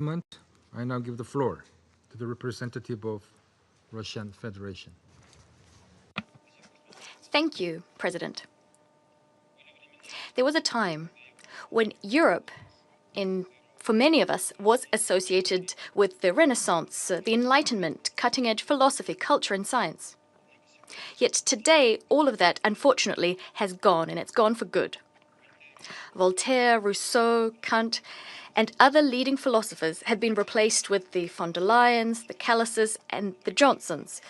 I now give the floor to the representative of Russian Federation. Thank you, President. There was a time when Europe, for many of us, was associated with the Renaissance, the Enlightenment, cutting-edge philosophy, culture, and science. Yet today, all of that, unfortunately, has gone, and it's gone for good. Voltaire, Rousseau, Kant, and other leading philosophers have been replaced with the von der Leyens, the Callises, and the Johnsons,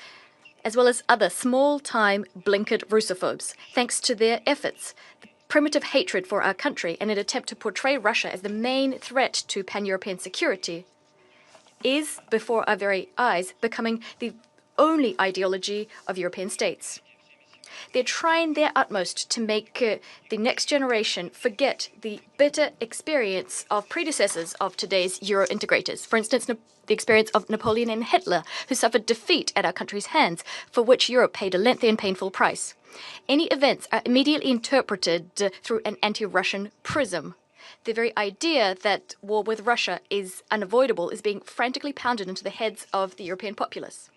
as well as other small-time blinkered Russophobes, thanks to their efforts, the primitive hatred for our country, and an attempt to portray Russia as the main threat to pan-European security, is, before our very eyes, becoming the only ideology of European states. They're trying their utmost to make the next generation forget the bitter experience of predecessors of today's Euro-integrators. For instance, the experience of Napoleon and Hitler, who suffered defeat at our country's hands, for which Europe paid a lengthy and painful price. Any events are immediately interpreted through an anti-Russian prism. The very idea that war with Russia is unavoidable is being frantically pounded into the heads of the European populace.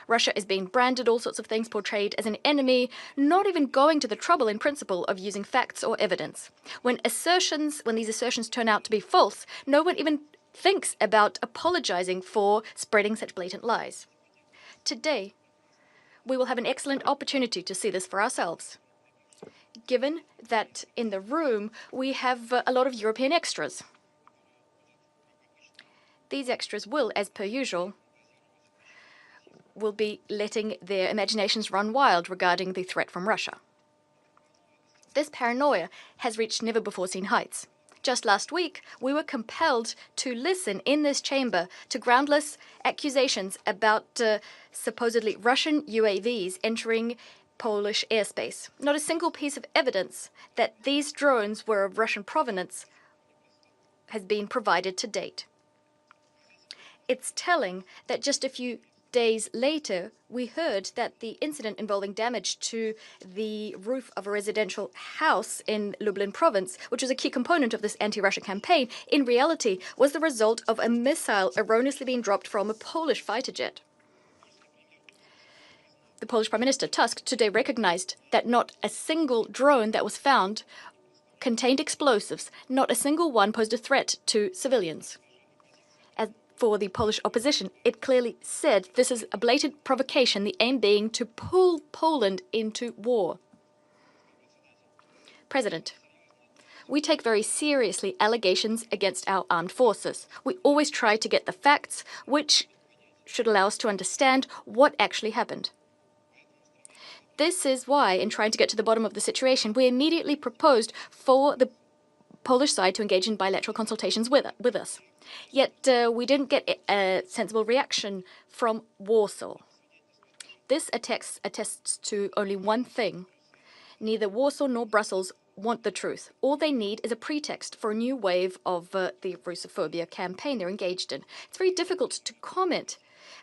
Russia is being branded all sorts of things, portrayed as an enemy, not even going to the trouble in principle of using facts or evidence. When these assertions turn out to be false, no one even thinks about apologizing for spreading such blatant lies. Today, we will have an excellent opportunity to see this for ourselves, given that in the room we have a lot of European extras. These extras will, as per usual, will be letting their imaginations run wild regarding the threat from Russia. This paranoia has reached never-before-seen heights. Just last week, we were compelled to listen in this chamber to groundless accusations about supposedly Russian UAVs entering Polish airspace. Not a single piece of evidence that these drones were of Russian provenance has been provided to date. It's telling that just a few days later, we heard that the incident involving damage to the roof of a residential house in Lublin province, which was a key component of this anti-Russia campaign, in reality was the result of a missile erroneously being dropped from a Polish fighter jet. The Polish Prime Minister, Tusk, today recognized that not a single drone that was found contained explosives. Not a single one posed a threat to civilians. For the Polish opposition, it clearly said this is a blatant provocation, the aim being to pull Poland into war. President, we take very seriously allegations against our armed forces. We always try to get the facts, which should allow us to understand what actually happened. This is why, in trying to get to the bottom of the situation, we immediately proposed for the Polish side to engage in bilateral consultations with us. Yet we didn't get a sensible reaction from Warsaw. This attests to only one thing. Neither Warsaw nor Brussels want the truth. All they need is a pretext for a new wave of the Russophobia campaign they're engaged in. It's very difficult to comment.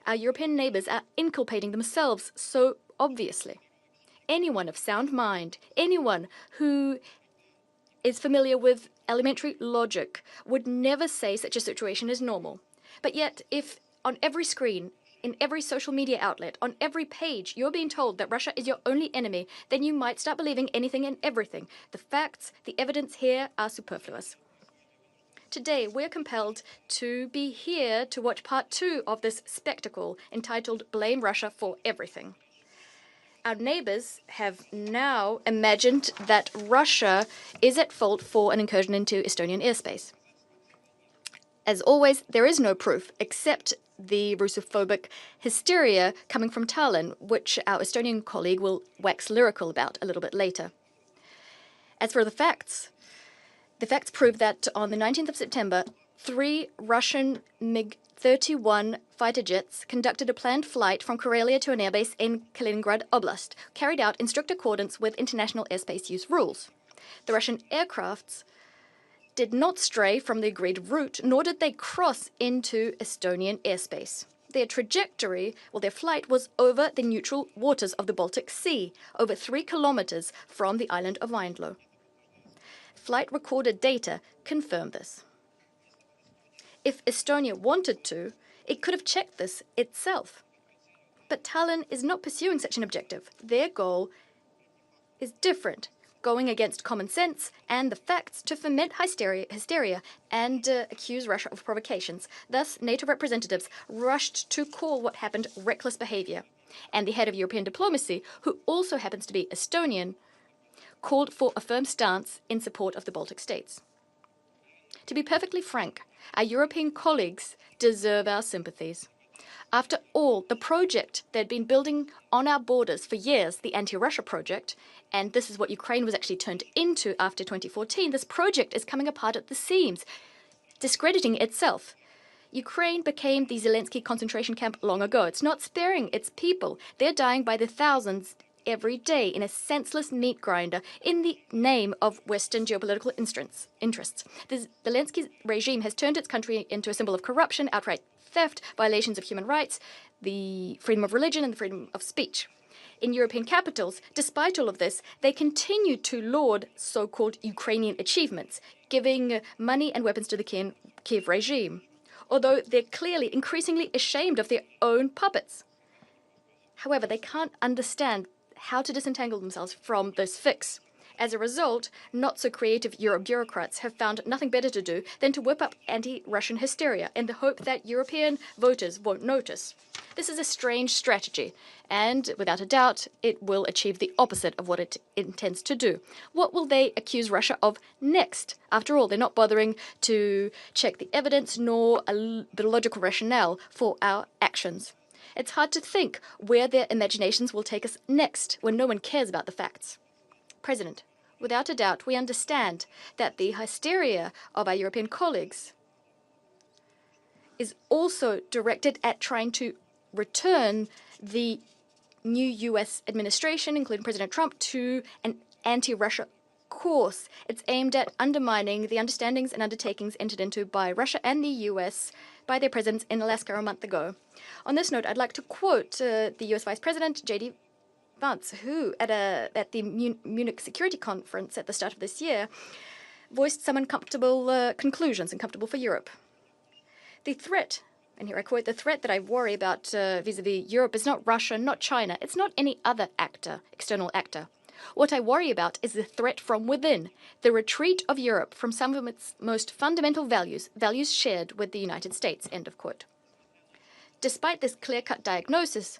Our European neighbors are inculpating themselves so obviously. Anyone of sound mind, anyone who is familiar with elementary logic would never say such a situation is normal. But yet, if on every screen, in every social media outlet, on every page, you're being told that Russia is your only enemy, then you might start believing anything and everything. The facts, the evidence here are superfluous. Today, we're compelled to be here to watch part 2 of this spectacle entitled Blame Russia for Everything. Our neighbors have now imagined that Russia is at fault for an incursion into Estonian airspace. As always, there is no proof except the Russophobic hysteria coming from Tallinn, which our Estonian colleague will wax lyrical about a little bit later. As for the facts prove that on the 19th of September, 3 Russian MiG-31 fighter jets conducted a planned flight from Karelia to an airbase in Kaliningrad Oblast, carried out in strict accordance with international airspace use rules. The Russian aircrafts did not stray from the agreed route, nor did they cross into Estonian airspace. Their trajectory, their flight was over the neutral waters of the Baltic Sea, over 3 kilometers from the island of Vindlo. Flight recorded data confirm this. If Estonia wanted to, it could have checked this itself. But Tallinn is not pursuing such an objective. Their goal is different, going against common sense and the facts to foment hysteria and accuse Russia of provocations. Thus, NATO representatives rushed to call what happened reckless behavior. And the head of European diplomacy, who also happens to be Estonian, called for a firm stance in support of the Baltic states. To be perfectly frank, our European colleagues deserve our sympathies. After all, the project they'd been building on our borders for years, the anti-Russia project, and this is what Ukraine was actually turned into after 2014, this project is coming apart at the seams, discrediting itself. Ukraine became the Zelensky concentration camp long ago. It's not sparing its people. They're dying by the thousands every day in a senseless meat grinder in the name of Western geopolitical interests. The Zelensky regime has turned its country into a symbol of corruption, outright theft, violations of human rights, the freedom of religion and the freedom of speech. In European capitals, despite all of this, they continue to laud so-called Ukrainian achievements, giving money and weapons to the Kiev regime, although they're clearly increasingly ashamed of their own puppets. However, they can't understand how to disentangle themselves from this fix. As a result, not-so-creative Euro bureaucrats have found nothing better to do than to whip up anti-Russian hysteria in the hope that European voters won't notice. This is a strange strategy, and without a doubt, it will achieve the opposite of what it intends to do. What will they accuse Russia of next? After all, they're not bothering to check the evidence nor the logical rationale for our actions. It's hard to think where their imaginations will take us next when no one cares about the facts. President, without a doubt, we understand that the hysteria of our European colleagues is also directed at trying to return the new U.S. administration, including President Trump, to an anti-Russia course. It's aimed at undermining the understandings and undertakings entered into by Russia and the U.S. by their presidents in Alaska a month ago. On this note, I'd like to quote the U.S. Vice President, J.D. Vance, who, at the Munich Security Conference at the start of this year, voiced some uncomfortable conclusions, uncomfortable for Europe. The threat, and here I quote, the threat that I worry about vis-a-vis Europe is not Russia, not China. It's not any other actor, external actor. What I worry about is the threat from within, the retreat of Europe from some of its most fundamental values, values shared with the United States, end of quote. Despite this clear-cut diagnosis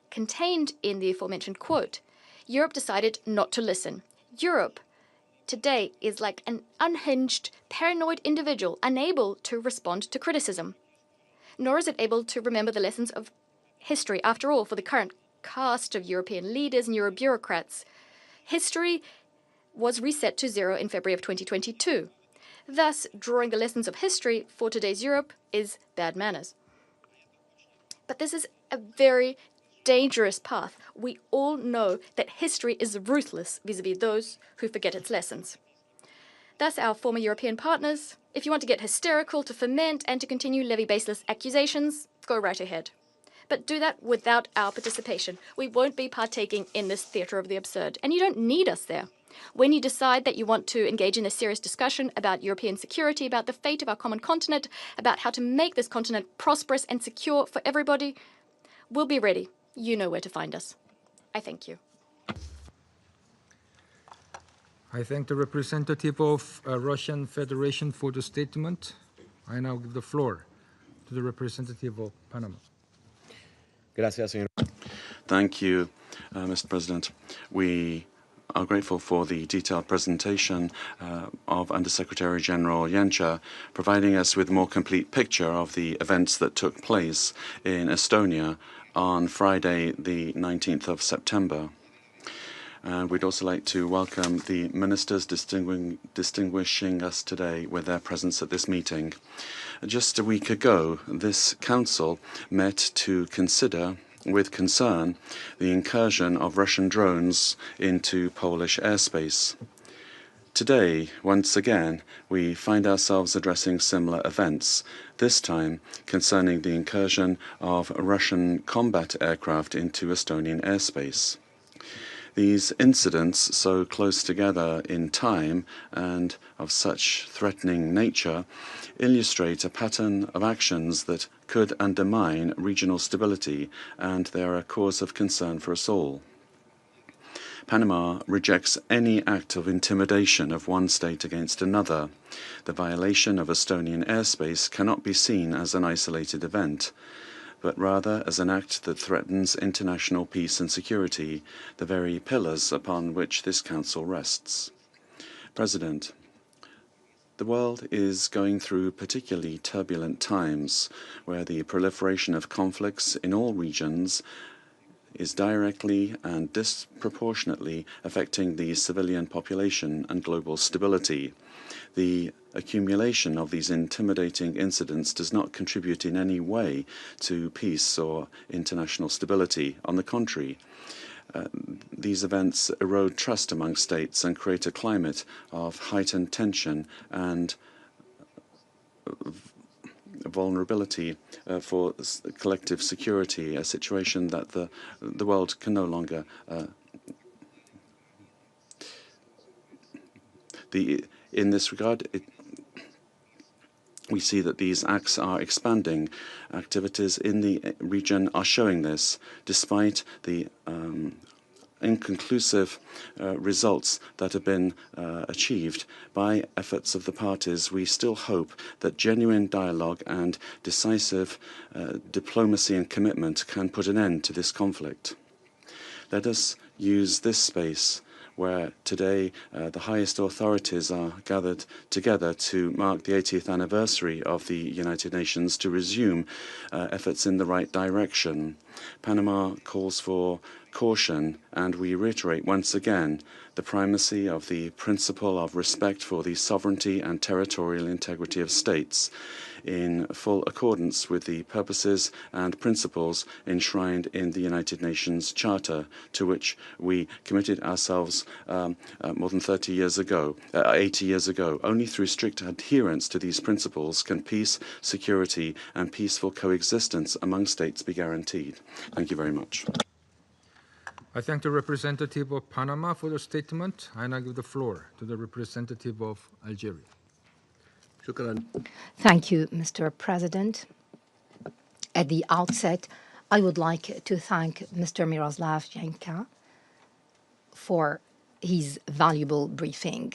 contained in the aforementioned quote, Europe decided not to listen. Europe today is like an unhinged, paranoid individual unable to respond to criticism. Nor is it able to remember the lessons of history. After all, for the current cast of European leaders and Euro bureaucrats, history was reset to zero in February of 2022. Thus, drawing the lessons of history for today's Europe is bad manners. But this is a very dangerous path. We all know that history is ruthless vis-a-vis those who forget its lessons. Thus, our former European partners, if you want to get hysterical, to foment and to continue levy baseless accusations, go right ahead. But do that without our participation. We won't be partaking in this theatre of the absurd, and you don't need us there. When you decide that you want to engage in a serious discussion about European security, about the fate of our common continent, about how to make this continent prosperous and secure for everybody, we'll be ready. You know where to find us. I thank you. I thank the representative of Russian Federation for the statement. I now give the floor to the representative of Panama. Gracias, señor. Thank you, Mr. President. We are grateful for the detailed presentation of Undersecretary General Jenča, providing us with a more complete picture of the events that took place in Estonia on Friday, the 19th of September. And we'd also like to welcome the ministers distinguishing us today with their presence at this meeting. Just a week ago, this council met to consider with concern the incursion of Russian drones into Polish airspace. Today, once again, we find ourselves addressing similar events, this time concerning the incursion of Russian combat aircraft into Estonian airspace. These incidents, so close together in time and of such threatening nature, illustrate a pattern of actions that could undermine regional stability, and they are a cause of concern for us all. Panama rejects any act of intimidation of one state against another. The violation of Estonian airspace cannot be seen as an isolated event, but rather as an act that threatens international peace and security, the very pillars upon which this Council rests. President, the world is going through particularly turbulent times, where the proliferation of conflicts in all regions is directly and disproportionately affecting the civilian population and global stability. The accumulation of these intimidating incidents does not contribute in any way to peace or international stability. On the contrary, these events erode trust among states and create a climate of heightened tension and vulnerability for collective security, a situation that the world can no longer in this regard, we see that these acts are expanding. Activities in the region are showing this, despite the inconclusive results that have been achieved by efforts of the parties. We still hope that genuine dialogue and decisive diplomacy and commitment can put an end to this conflict. Let us use this space where today the highest authorities are gathered together to mark the 80th anniversary of the United Nations to resume efforts in the right direction. Panama calls for caution, and we reiterate once again the primacy of the principle of respect for the sovereignty and territorial integrity of states, in full accordance with the purposes and principles enshrined in the United Nations Charter, to which we committed ourselves more than 80 years ago. Only through strict adherence to these principles can peace, security, and peaceful coexistence among states be guaranteed. Thank you very much. I thank the representative of Panama for the statement. I now give the floor to the representative of Algeria. Thank you, Mr. President. At the outset, I would like to thank Mr. Miroslav Janka for his valuable briefing.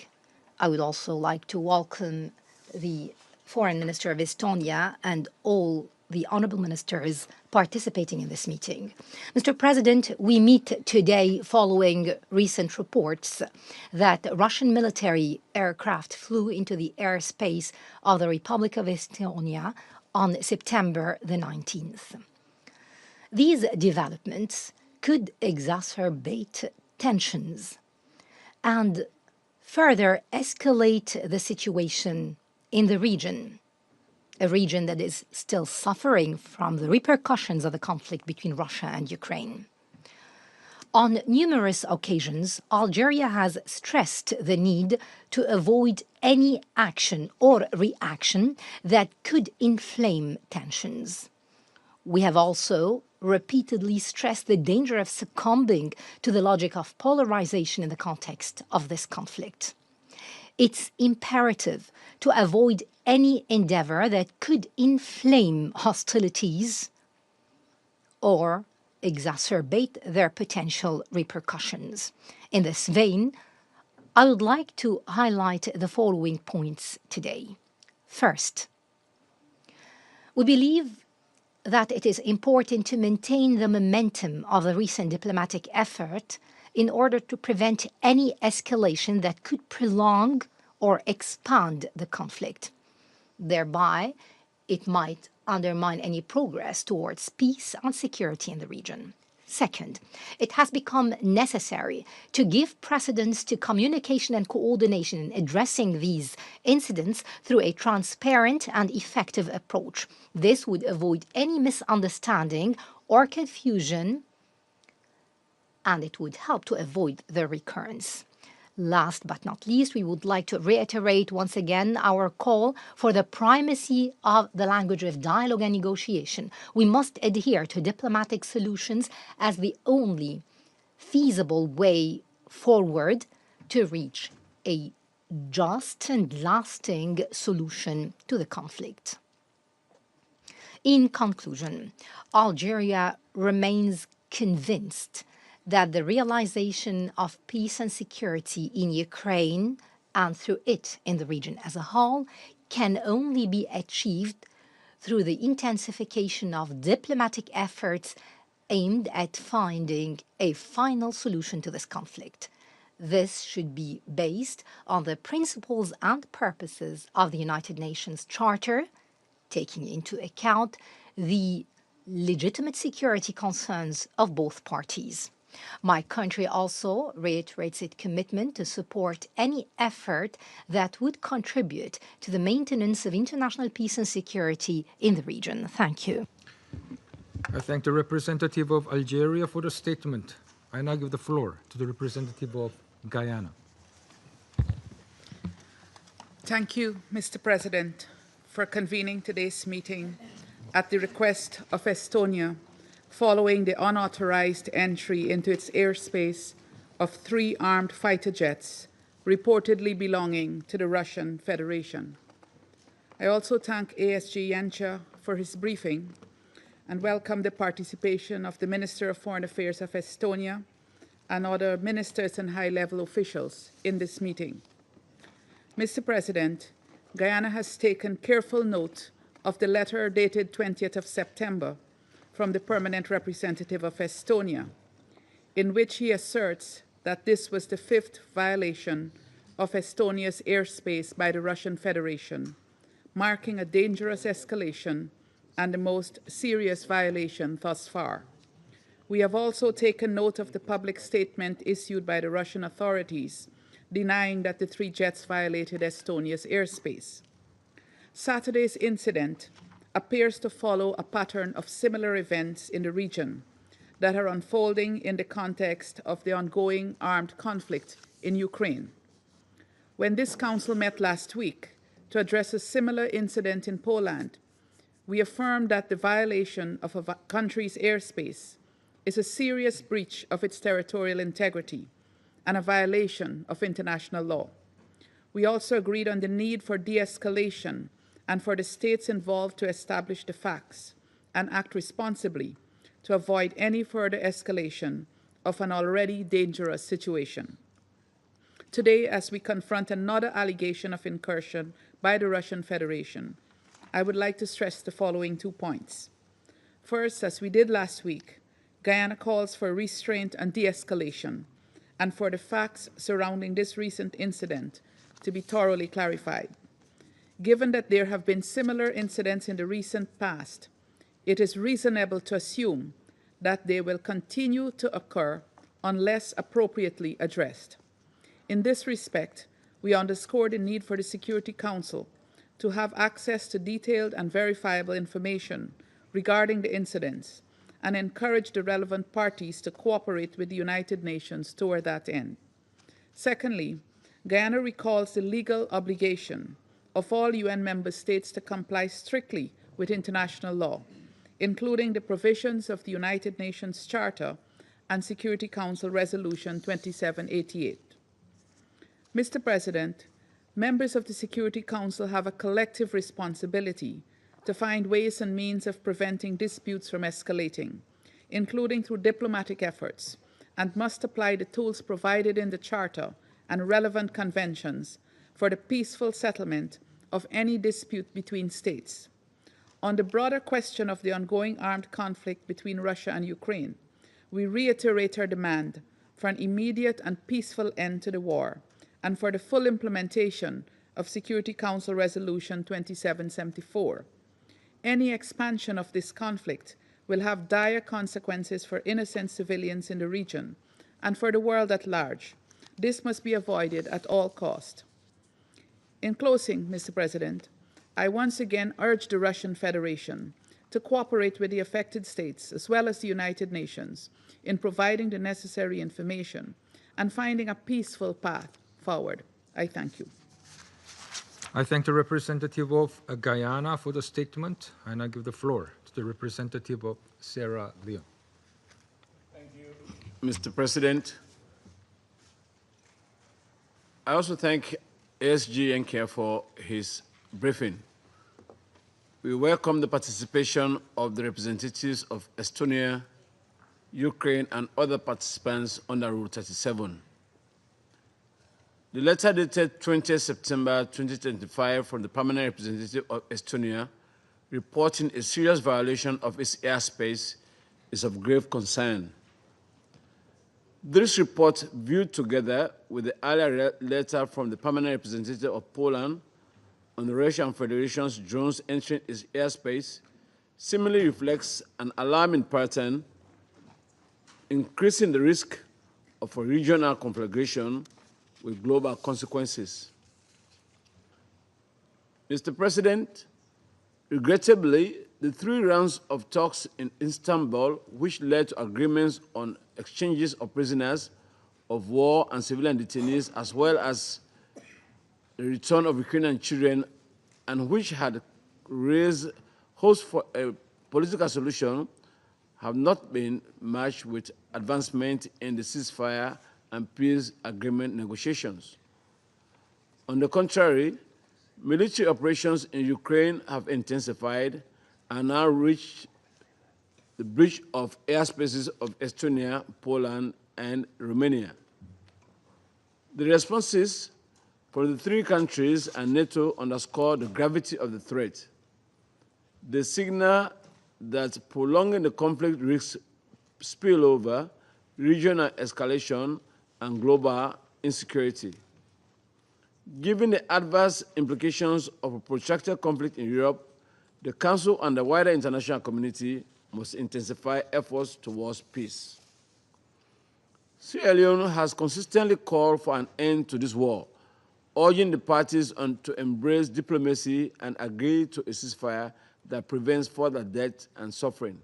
I would also like to welcome the Foreign Minister of Estonia and all the honorable ministers participating in this meeting. Mr. President, we meet today following recent reports that Russian military aircraft flew into the airspace of the Republic of Estonia on September the 19th. These developments could exacerbate tensions and further escalate the situation in the region, a region that is still suffering from the repercussions of the conflict between Russia and Ukraine. On numerous occasions, Algeria has stressed the need to avoid any action or reaction that could inflame tensions. We have also repeatedly stressed the danger of succumbing to the logic of polarization in the context of this conflict. It's imperative to avoid any endeavor that could inflame hostilities or exacerbate their potential repercussions. In this vein, I would like to highlight the following points today. First, we believe that it is important to maintain the momentum of the recent diplomatic effort in order to prevent any escalation that could prolong or expand the conflict. Thereby, it might undermine any progress towards peace and security in the region. Second, it has become necessary to give precedence to communication and coordination in addressing these incidents through a transparent and effective approach. This would avoid any misunderstanding or confusion, and it would help to avoid their recurrence. Last but not least, we would like to reiterate once again our call for the primacy of the language of dialogue and negotiation. We must adhere to diplomatic solutions as the only feasible way forward to reach a just and lasting solution to the conflict. In conclusion, Algeria remains convinced that the realization of peace and security in Ukraine and through it in the region as a whole can only be achieved through the intensification of diplomatic efforts aimed at finding a final solution to this conflict. This should be based on the principles and purposes of the United Nations Charter, taking into account the legitimate security concerns of both parties. My country also reiterates its commitment to support any effort that would contribute to the maintenance of international peace and security in the region. Thank you. I thank the representative of Algeria for the statement. I now give the floor to the representative of Guyana. Thank you, Mr. President, for convening today's meeting at the request of Estonia following the unauthorized entry into its airspace of 3 armed fighter jets reportedly belonging to the Russian Federation. I also thank ASG for his briefing and welcome the participation of the Minister of Foreign Affairs of Estonia and other ministers and high-level officials in this meeting. Mr. President, Guyana has taken careful note of the letter dated 20th of September from the permanent representative of Estonia, in which he asserts that this was the 5th violation of Estonia's airspace by the Russian Federation, marking a dangerous escalation and the most serious violation thus far. We have also taken note of the public statement issued by the Russian authorities denying that the 3 jets violated Estonia's airspace. Saturday's incident appears to follow a pattern of similar events in the region that are unfolding in the context of the ongoing armed conflict in Ukraine. When this council met last week to address a similar incident in Poland, we affirmed that the violation of a country's airspace is a serious breach of its territorial integrity and a violation of international law. We also agreed on the need for de-escalation and for the states involved to establish the facts and act responsibly to avoid any further escalation of an already dangerous situation. Today, as we confront another allegation of incursion by the Russian Federation, I would like to stress the following 2 points. First, as we did last week, Guyana calls for restraint and de-escalation, and for the facts surrounding this recent incident to be thoroughly clarified. Given that there have been similar incidents in the recent past, it is reasonable to assume that they will continue to occur unless appropriately addressed. In this respect, we underscore the need for the Security Council to have access to detailed and verifiable information regarding the incidents and encourage the relevant parties to cooperate with the United Nations toward that end. Secondly, Guyana recalls the legal obligation of all UN member states to comply strictly with international law, including the provisions of the United Nations Charter and Security Council Resolution 2788. Mr. President, members of the Security Council have a collective responsibility to find ways and means of preventing disputes from escalating, including through diplomatic efforts, and must apply the tools provided in the Charter and relevant conventions for the peaceful settlement of any dispute between states. On the broader question of the ongoing armed conflict between Russia and Ukraine, we reiterate our demand for an immediate and peaceful end to the war and for the full implementation of Security Council Resolution 2774. Any expansion of this conflict will have dire consequences for innocent civilians in the region and for the world at large. This must be avoided at all costs. In closing, Mr. President, I once again urge the Russian Federation to cooperate with the affected states as well as the United Nations in providing the necessary information and finding a peaceful path forward. I thank you. I thank the representative of Guyana for the statement, and I give the floor to the representative of Sierra Leone. Thank you, Mr. President. I also thank ASGNK for his briefing. We welcome the participation of the representatives of Estonia, Ukraine, and other participants under Rule 37. The letter dated 20 September 2025 from the permanent representative of Estonia reporting a serious violation of its airspace is of grave concern. This report, viewed together with the earlier letter from the permanent representative of Poland on the Russian Federation's drones entering its airspace, similarly reflects an alarming pattern, increasing the risk of a regional conflagration with global consequences. Mr. President, regrettably, the 3 rounds of talks in Istanbul, which led to agreements on exchanges of prisoners of war and civilian detainees, as well as the return of Ukrainian children, and which had raised hopes for a political solution, have not been matched with advancement in the ceasefire and peace agreement negotiations. On the contrary, military operations in Ukraine have intensified and now reached the breach of airspaces of Estonia, Poland, and Romania. The responses for the 3 countries and NATO underscore the gravity of the threat. They signal that prolonging the conflict risks spillover, regional escalation, and global insecurity. Given the adverse implications of a protracted conflict in Europe, the Council and the wider international community must intensify efforts towards peace. Sierra Leone has consistently called for an end to this war, urging the parties to embrace diplomacy and agree to a ceasefire that prevents further death and suffering.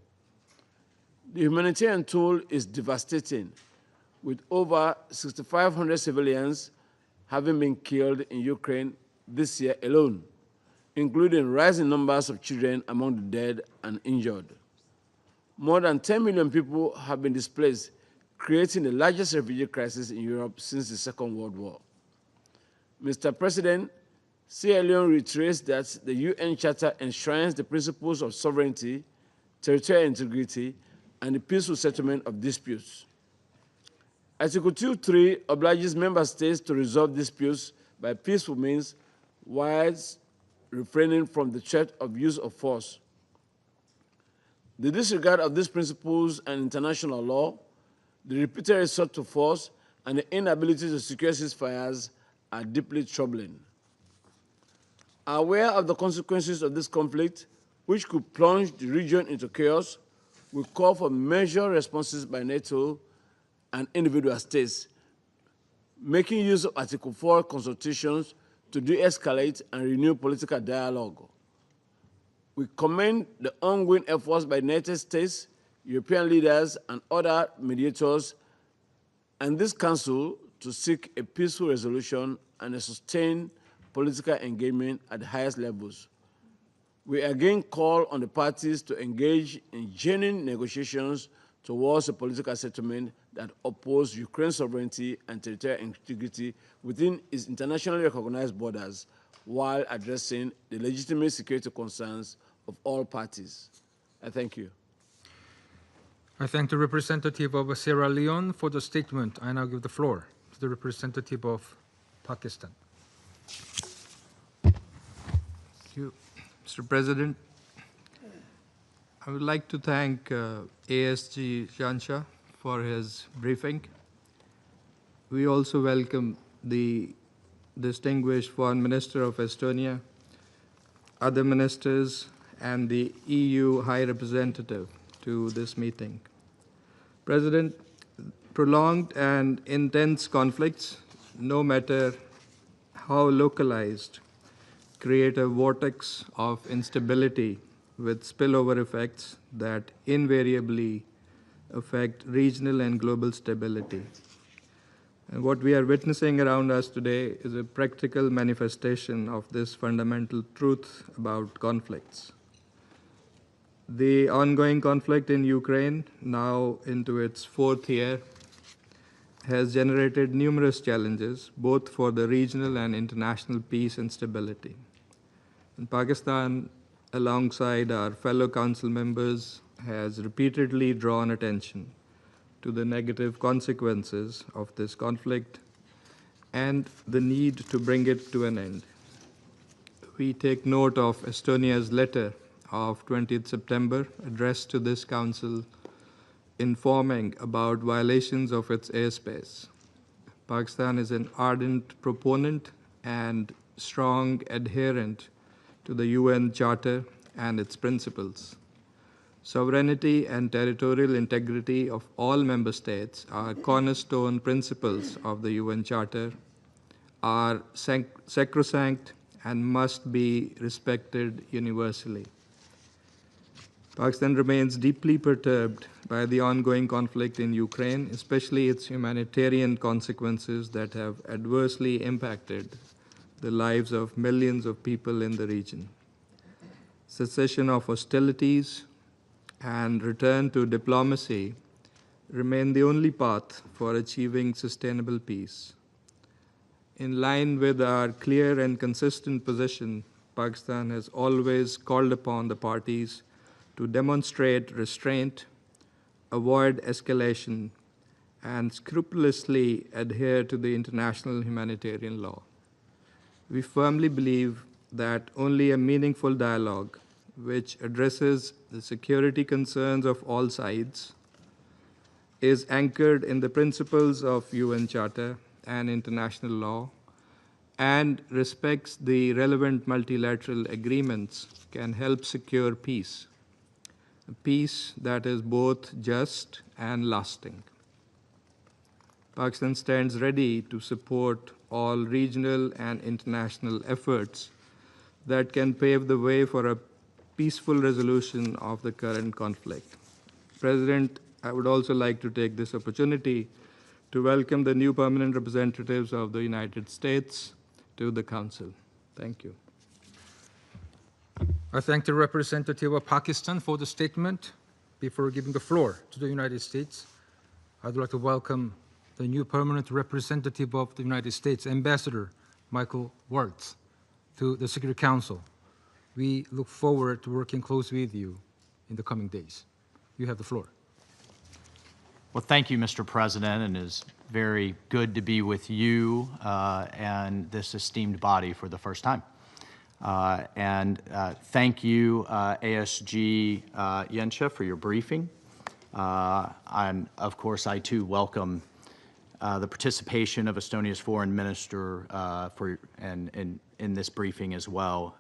The humanitarian toll is devastating, with over 6,500 civilians having been killed in Ukraine this year alone, including rising numbers of children among the dead and injured. More than 10 million people have been displaced, creating the largest refugee crisis in Europe since the Second World War. Mr. President, Sierra Leone reiterates that the UN Charter enshrines the principles of sovereignty, territorial integrity, and the peaceful settlement of disputes. Article 2.3 obliges member states to resolve disputes by peaceful means while refraining from the threat of use of force. The disregard of these principles and international law, the repeated resort to force, and the inability to secure ceasefires are deeply troubling. Aware of the consequences of this conflict, which could plunge the region into chaos, we call for measured responses by NATO and individual states, making use of Article 4 consultations to de-escalate and renew political dialogue. We commend the ongoing efforts by the United States, European leaders, and other mediators, and this Council to seek a peaceful resolution and a sustained political engagement at the highest levels. We again call on the parties to engage in genuine negotiations towards a political settlement that opposes Ukraine's sovereignty and territorial integrity within its internationally recognized borders, while addressing the legitimate security concerns of all parties. I thank you. I thank the representative of Sierra Leone for the statement. I now give the floor to the representative of Pakistan. Thank you, Mr. President. I would like to thank ASG for his briefing. We also welcome the distinguished Foreign Minister of Estonia, other ministers, and the EU High Representative to this meeting. President, prolonged and intense conflicts, no matter how localized, create a vortex of instability with spillover effects that invariably affect regional and global stability. And what we are witnessing around us today is a practical manifestation of this fundamental truth about conflicts. The ongoing conflict in Ukraine, now into its 4th year, has generated numerous challenges, both for the regional and international peace and stability. And Pakistan, alongside our fellow council members, has repeatedly drawn attention to the negative consequences of this conflict and the need to bring it to an end. We take note of Estonia's letter of 20th September addressed to this council informing about violations of its airspace. Pakistan is an ardent proponent and strong adherent to the UN Charter and its principles. Sovereignty and territorial integrity of all member states are cornerstone principles of the UN Charter, are sacrosanct and must be respected universally. Pakistan remains deeply perturbed by the ongoing conflict in Ukraine, especially its humanitarian consequences that have adversely impacted the lives of millions of people in the region. Cessation of hostilities and return to diplomacy remain the only path for achieving sustainable peace. In line with our clear and consistent position, Pakistan has always called upon the parties to demonstrate restraint, avoid escalation, and scrupulously adhere to the international humanitarian law. We firmly believe that only a meaningful dialogue, which addresses the security concerns of all sides, is anchored in the principles of UN Charter and international law, and respects the relevant multilateral agreements, can help secure peace, a peace that is both just and lasting. Pakistan stands ready to support all regional and international efforts that can pave the way for a peaceful resolution of the current conflict. President, I would also like to take this opportunity to welcome the new permanent representatives of the United States to the Council. Thank you. I thank the representative of Pakistan for the statement. Before giving the floor to the United States, I'd like to welcome the new permanent representative of the United States, Ambassador Michael Waltz, to the Security Council. We look forward to working closely with you in the coming days. You have the floor. Well, thank you, Mr. President, and it's very good to be with you and this esteemed body for the first time. Thank you, ASG Yensha, for your briefing. Of course, I too welcome the participation of Estonia's foreign minister in this briefing as well.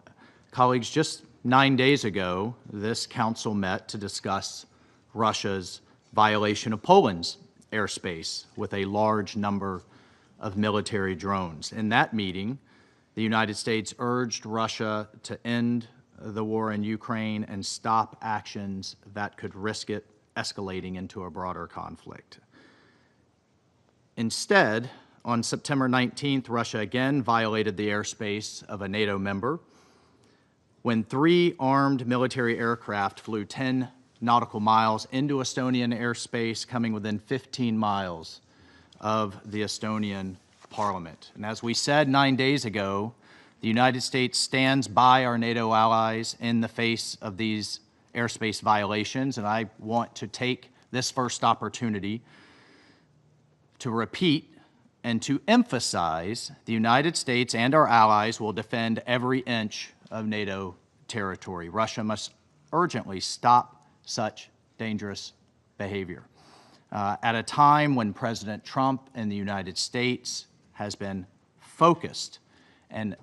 Colleagues, just 9 days ago, this council met to discuss Russia's violation of Poland's airspace with a large number of military drones. In that meeting, the United States urged Russia to end the war in Ukraine and stop actions that could risk it escalating into a broader conflict. Instead, on September 19th, Russia again violated the airspace of a NATO member when 3 armed military aircraft flew 10 nautical miles into Estonian airspace, coming within 15 miles of the Estonian parliament. And as we said 9 days ago, the United States stands by our NATO allies in the face of these airspace violations, and I want to take this first opportunity to repeat and to emphasize the United States and our allies will defend every inch of NATO territory. Russia must urgently stop such dangerous behavior. At a time when President Trump in the United States has been focused and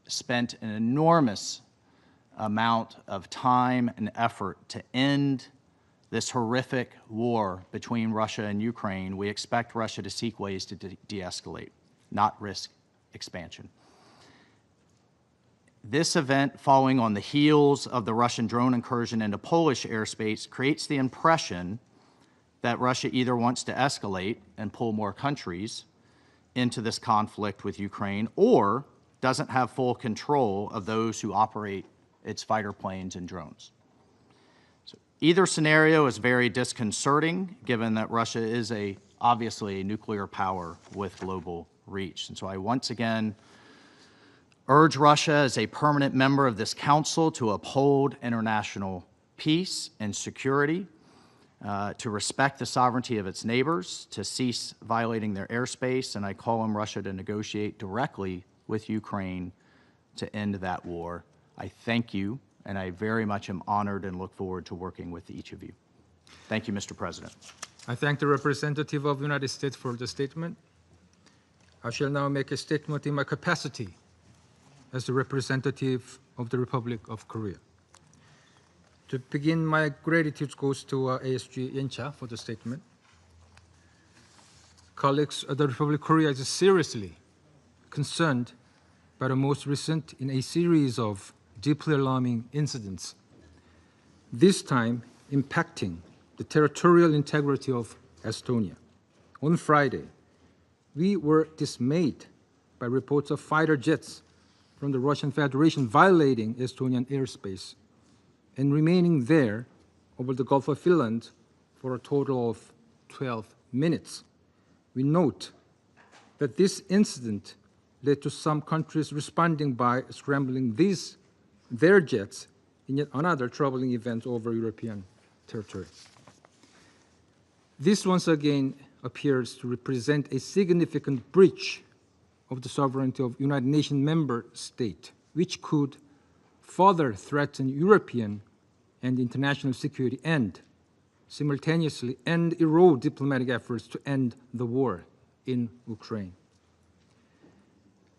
spent an enormous amount of time and effort to end this horrific war between Russia and Ukraine, we expect Russia to seek ways to de-escalate, not risk expansion. This event, following on the heels of the Russian drone incursion into Polish airspace, creates the impression that Russia either wants to escalate and pull more countries into this conflict with Ukraine, or doesn't have full control of those who operate its fighter planes and drones. So either scenario is very disconcerting, given that Russia is a obviously a nuclear power with global reach. And so I once again urge Russia as a permanent member of this council to uphold international peace and security, to respect the sovereignty of its neighbors, to cease violating their airspace, and I call on Russia to negotiate directly with Ukraine to end that war. I thank you, and I very much am honored and look forward to working with each of you. Thank you, Mr. President. I thank the representative of the United States for the statement. I shall now make a statement in my capacity as the representative of the Republic of Korea. To begin, my gratitude goes to ASG Yencha for the statement. Colleagues, the Republic of Korea is seriously concerned by the most recent in a series of deeply alarming incidents, this time impacting the territorial integrity of Estonia. On Friday, we were dismayed by reports of fighter jets from the Russian Federation violating Estonian airspace and remaining there over the Gulf of Finland for a total of 12 minutes. We note that this incident led to some countries responding by scrambling their jets in yet another troubling event over European territory. This once again appears to represent a significant breach of the sovereignty of United Nations member state, which could further threaten European and international security and simultaneously erode diplomatic efforts to end the war in Ukraine.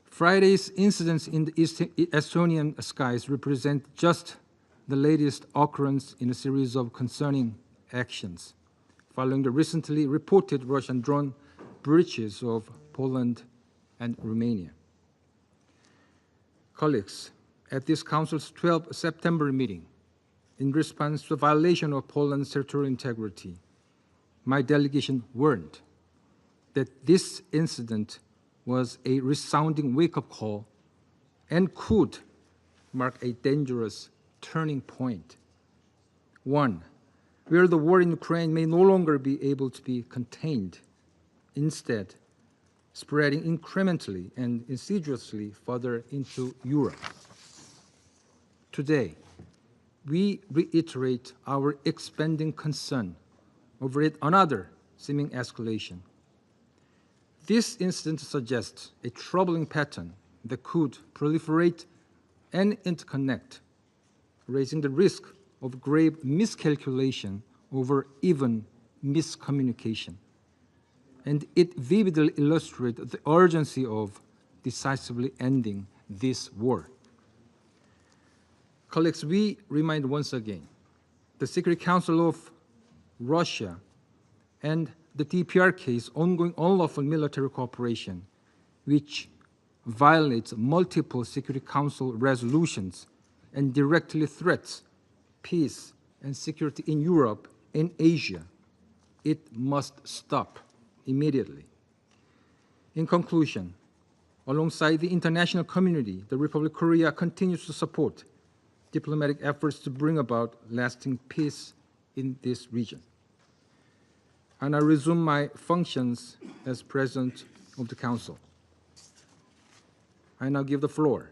Friday's incidents in the Estonian skies represent just the latest occurrence in a series of concerning actions, following the recently reported Russian drone breaches of Poland and Romania. Colleagues, at this Council's 12th September meeting, in response to the violation of Poland's territorial integrity, my delegation warned that this incident was a resounding wake-up call and could mark a dangerous turning point. One, where the war in Ukraine may no longer be able to be contained, instead spreading incrementally and insidiously further into Europe. Today, we reiterate our expanding concern over yet another seeming escalation. This incident suggests a troubling pattern that could proliferate and interconnect, raising the risk of grave miscalculation over even miscommunication. And it vividly illustrates the urgency of decisively ending this war. Colleagues, we remind once again the Security Council of Russia and the DPRK's ongoing unlawful military cooperation, which violates multiple Security Council resolutions and directly threats peace and security in Europe and Asia. It must stop immediately. In conclusion, alongside the international community, the Republic of Korea continues to support diplomatic efforts to bring about lasting peace in this region. And I resume my functions as President of the Council. I now give the floor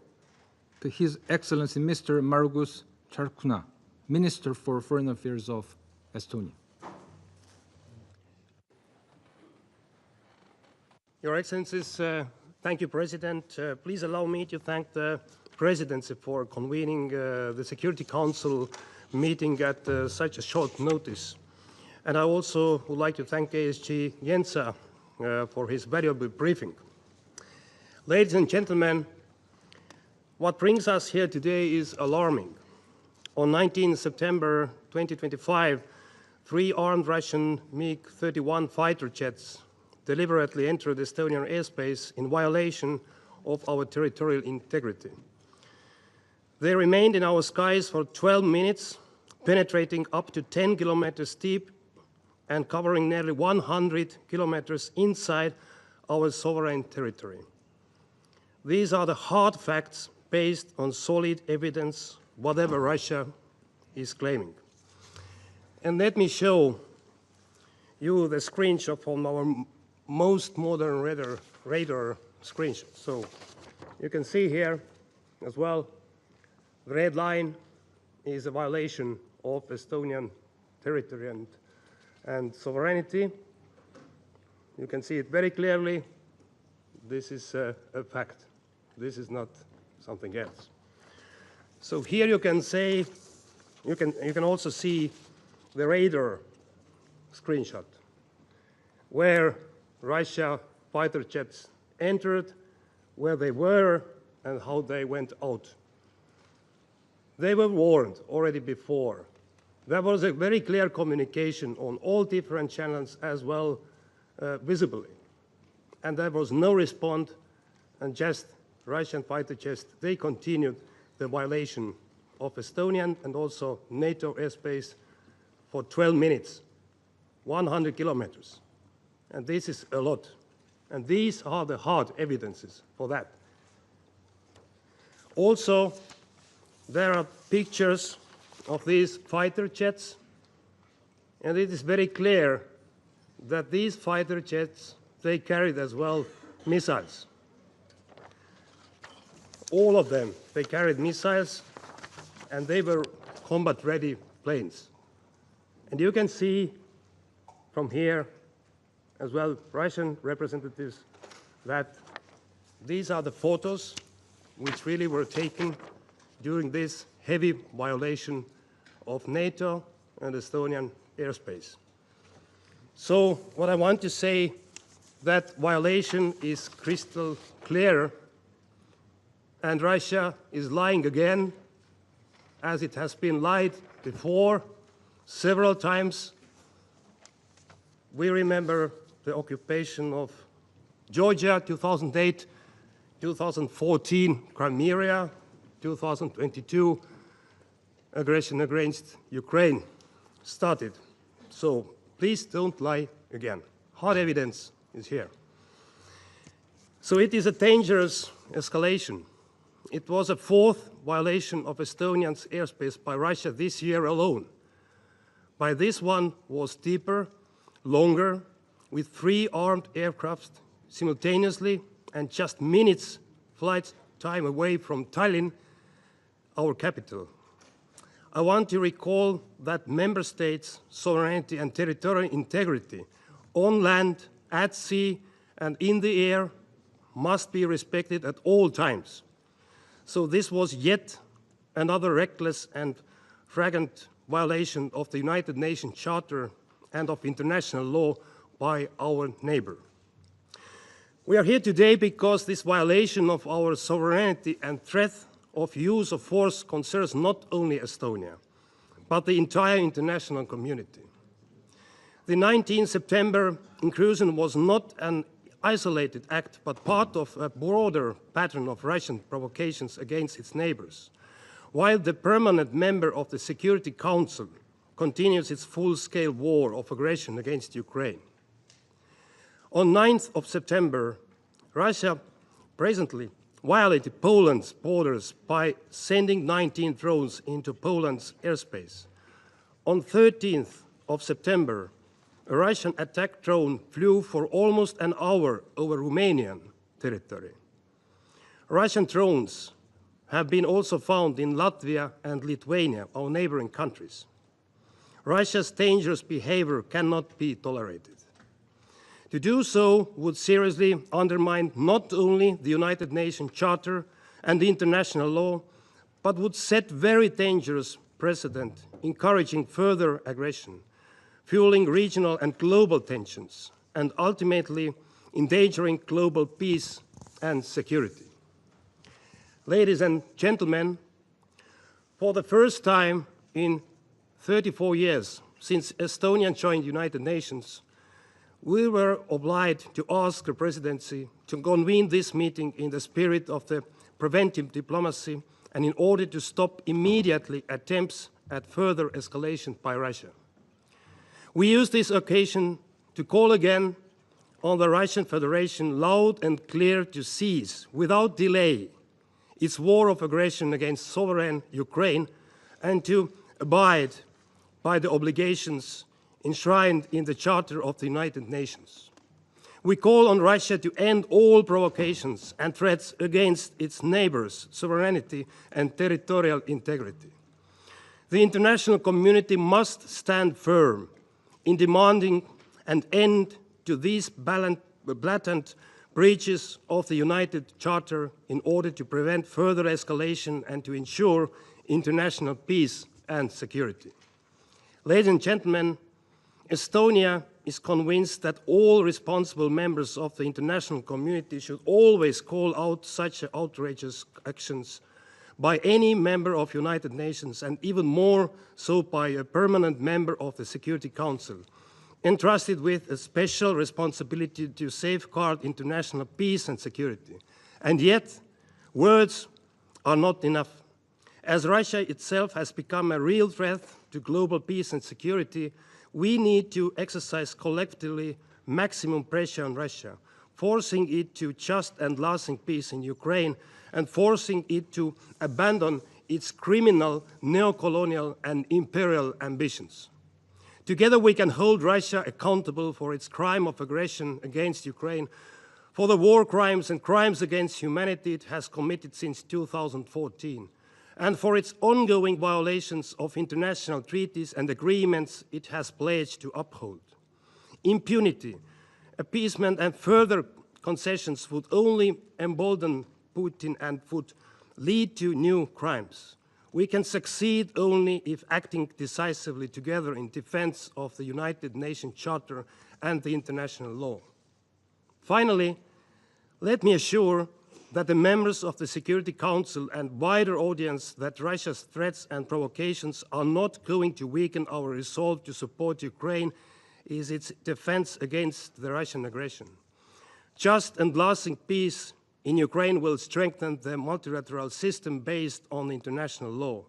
to His Excellency Mr. Margus Tsarkuna, Minister for Foreign Affairs of Estonia. Your Excellencies, thank you, President. Please allow me to thank the Presidency for convening the Security Council meeting at such a short notice. And I also would like to thank ASG Yencha for his valuable briefing. Ladies and gentlemen, what brings us here today is alarming. On 19 September 2025, 3 armed Russian MiG-31 fighter jets deliberately entered Estonian airspace in violation of our territorial integrity. They remained in our skies for 12 minutes, penetrating up to 10 kilometers deep and covering nearly 100 kilometers inside our sovereign territory. These are the hard facts based on solid evidence, whatever Russia is claiming. And let me show you the screenshot from our most modern radar screenshot. So you can see here as well, the red line is a violation of Estonian territory and sovereignty. You can see it very clearly. This is a fact. This is not something else. So here you can say, you can also see the radar screenshot where Russia fighter jets entered, where they were, and how they went out. They were warned already before. There was a very clear communication on all different channels as well, visibly. And there was no response, and just Russian fighter jets, they continued the violation of Estonian and also NATO airspace for 12 minutes, 100 kilometers. And this is a lot. And these are the hard evidences for that. Also, there are pictures of these fighter jets, and it is very clear that these fighter jets, they carried as well missiles. All of them, they carried missiles, and they were combat-ready planes. And you can see from here as well, Russian representatives, that these are the photos which really were taken during this heavy violation of NATO and Estonian airspace. So what I want to say, that violation is crystal clear, and Russia is lying again, as it has been lied before several times. We remember the occupation of Georgia, 2008, 2014, Crimea, 2022, aggression against Ukraine started. So please don't lie again. Hard evidence is here. So it is a dangerous escalation. It was a fourth violation of Estonia's airspace by Russia this year alone. By this one was deeper, longer, with 3 armed aircraft simultaneously and just minutes flight time away from Tallinn, our capital. I want to recall that member states' sovereignty and territorial integrity on land, at sea, and in the air must be respected at all times. So this was yet another reckless and flagrant violation of the United Nations Charter and of international law by our neighbor. We are here today because this violation of our sovereignty and threat of use of force concerns not only Estonia, but the entire international community. The 19th September incursion was not an isolated act, but part of a broader pattern of Russian provocations against its neighbors, while the permanent member of the Security Council continues its full-scale war of aggression against Ukraine. On 9th of September, Russia presently violated Poland's borders by sending 19 drones into Poland's airspace. On 13th of September, a Russian attack drone flew for almost an hour over Romanian territory. Russian drones have been also found in Latvia and Lithuania, our neighboring countries. Russia's dangerous behavior cannot be tolerated. To do so would seriously undermine not only the United Nations Charter and the international law, but would set very dangerous precedent, encouraging further aggression, fueling regional and global tensions, and ultimately endangering global peace and security. Ladies and gentlemen, for the first time in 34 years since Estonia joined the United Nations, we were obliged to ask the presidency to convene this meeting in the spirit of the preventive diplomacy and in order to stop immediately attempts at further escalation by Russia. We use this occasion to call again on the Russian Federation loud and clear to cease, without delay, its war of aggression against sovereign Ukraine and to abide by the obligations enshrined in the Charter of the United Nations. We call on Russia to end all provocations and threats against its neighbors' sovereignty and territorial integrity. The international community must stand firm in demanding an end to these blatant breaches of the United Charter in order to prevent further escalation and to ensure international peace and security. Ladies and gentlemen, Estonia is convinced that all responsible members of the international community should always call out such outrageous actions by any member of the United Nations, and even more so by a permanent member of the Security Council, entrusted with a special responsibility to safeguard international peace and security. And yet, words are not enough. As Russia itself has become a real threat to global peace and security, we need to exercise collectively maximum pressure on Russia, forcing it to just and lasting peace in Ukraine and forcing it to abandon its criminal, neo-colonial and imperial ambitions. Together we can hold Russia accountable for its crime of aggression against Ukraine, for the war crimes and crimes against humanity it has committed since 2014, and for its ongoing violations of international treaties and agreements it has pledged to uphold. Impunity, appeasement and further concessions would only embolden Putin and would lead to new crimes. We can succeed only if acting decisively together in defense of the United Nations Charter and the international law. Finally, let me assure that the members of the Security Council and wider audience that Russia's threats and provocations are not going to weaken our resolve to support Ukraine in its defense against the Russian aggression. Just and lasting peace in Ukraine will strengthen the multilateral system based on international law,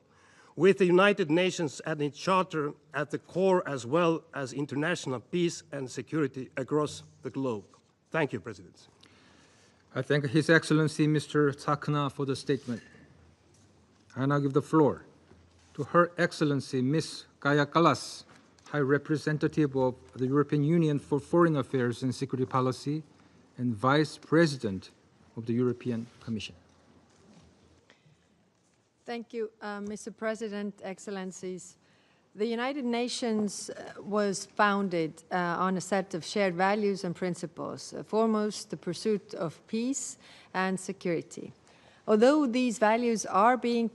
with the United Nations and its Charter at the core, as well as international peace and security across the globe. Thank you, President. I thank His Excellency Mr. Tsakna for the statement. I now give the floor to Her Excellency Ms. Kaja Kallas, High Representative of the European Union for Foreign Affairs and Security Policy and Vice President of the European Commission. Thank you, Mr. President, Excellencies. The United Nations was founded on a set of shared values and principles, foremost the pursuit of peace and security. Although these values are being